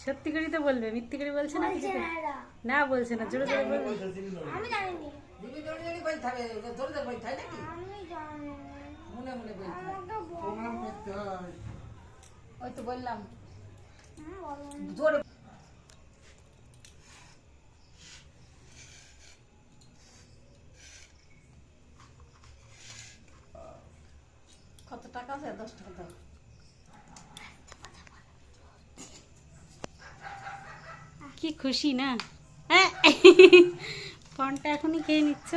সত্যি করে তো বলবে, মিথ্যে করে বলছে না কিছু? না বলছে না, জোরে জোরে বলবে। আমি জানিনি। দিবি জোরে জোরে বলতে হবে, জোরে জোরে বলতে হয় নাকি? আমি জানি। মনে মনে বলতে হয়। আমাকে বল। প্রোগ্রাম করতে হয়। ওই তো বললাম বলো। জোরে। কত টাকা আছে? 10 টাকা দাও। কি খুশি না? হ্যাঁ, ফোনটা এখনই খেয়ে নিচ্ছ?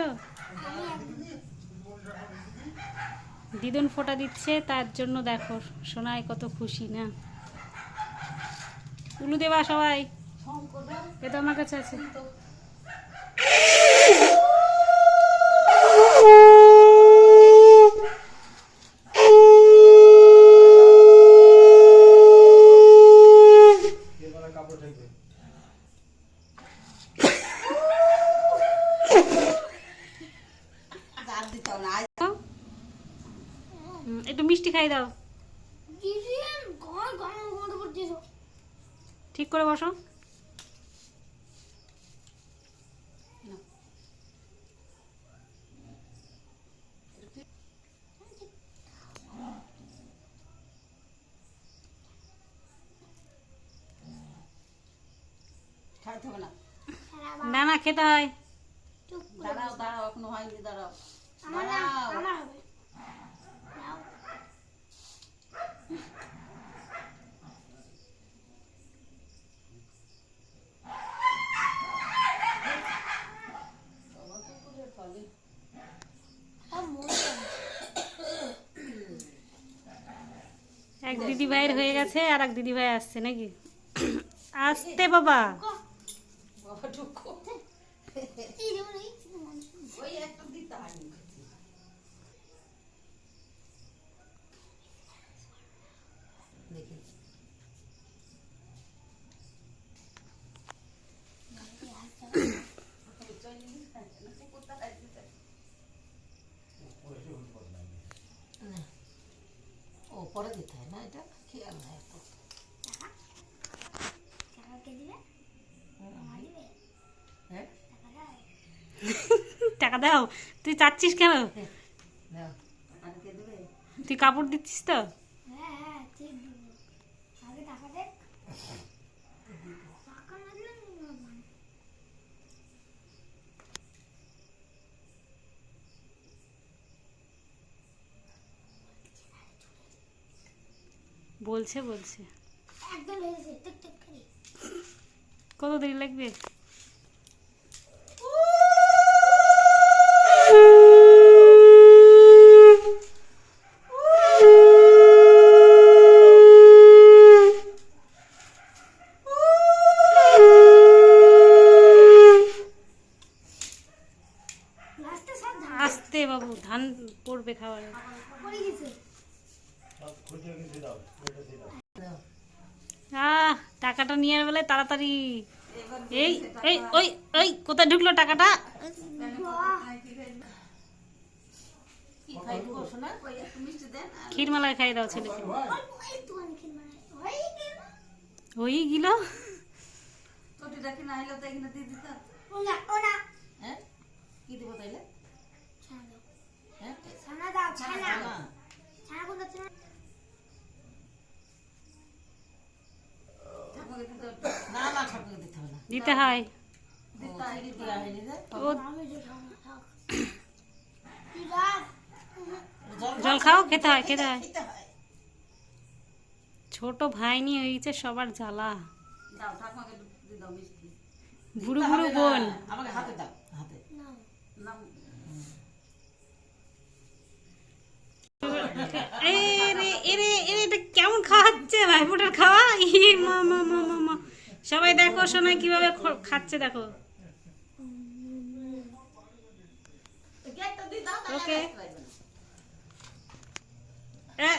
দিদুন ফোঁটা দিচ্ছে, তার জন্য দেখো সোনাই কত খুশি না? উলু দেবা সবাই, এ তো আমার কাছে আছে। এবারে কাপড় থাকবে। আর দিতে হবে না। একটু মিষ্টি খাই দাও। দিদি ঘর ঘর ঘর করতেছ। ঠিক করে বসো। খাইতে হবে না। না না, খেতে হয়। চুপ করে দাঁড়াও দাঁড়াও, এখনো হয়নি, দাঁড়াও আমার না, দাঁড়াও। আমার হবে। নাও। সব মরে যাবে। এক দিদি ভাইয়ের হয়ে গেছে, আর এক দিদি ভাই আসছে নাকি? আসতে বাবা। বাবা ঢুকো। এই যেমন এই মানুষ। ওই একটা দিতে হয়নি। দেখি ও পরে দিতে হয় না, এটা খেয়াল নাই তো। টাকা কে দিবে? আমার দিবে? হ্যাঁ টাকা দাও। টাকা দাও। তুই চাচ্ছিস কেন? দাও। আর কে দেবে? তুই কাপড় দিচ্ছিস তো? হ্যাঁ হ্যাঁ ঠিক দিব। আগে টাকা দেখ। টাকা না দিলে না। বলছে বলছে। একদম হয়েছে টিক টিক করে। কত দেরি লাগবে? লাস্টে সব ধান আস্তে বাবু, ধান পড়বে খাবারে। পড়ে গেছে। সব খুঁটিয়ে কিন্তু দাও, এটা দিয়ে দাও। দাও। টাকাটা নিয়ে বেলায় তাড়াতাড়ি। এবার এই এই ওই ওই কোথায় ঢুকলো টাকাটা? বাহ কি খাইতে বসো না? ওই একটু মিষ্টি দেন। আর ক্ষীরমালায় খাই দাও ছেলেকে। ভাই, এই তো অনেকক্ষণ মানে ওই গেল। ওই গিল। চটি রাখি না হলে তো এখানে দিয়ে দিত। ওনা হ্যাঁ কি দিব তাইলে? ছানা দাও। হ্যাঁ ছানা দাও ছানা। ছানা। ছানা কোন যাচ্ছে না? ঠাকুরকে দিতে হবে। না না ঠাকুরকে দিতে হবে না। দিতে হয়। দিতে হয়নি, দেওয়া হয়নি যে। ও আমি যে ছানা থাক। তুই রাখ। জল খাও, খেতে হয় খেতে হয়। খেতে হয়। ছোট ভাই নিয়ে হয়েছে সবার জ্বালা। দাও ঠাকুমাকে দিয়ে দাও মিষ্টি। বুড়ো দিতে বুড়ো হবে না। বোন। আমাকে হাতে দাও, হাতে। না না এরে এরে এরে, এটা কেমন খাওয়াচ্ছে ভাইফোঁটার খাওয়া? মা মা মা মা মা। সবাই দেখো সোনাই কিভাবে খাচ্ছে দেখো। গেটটা দিয়ে দাও, তাহলে ওকে। আর আসতে পারবে না।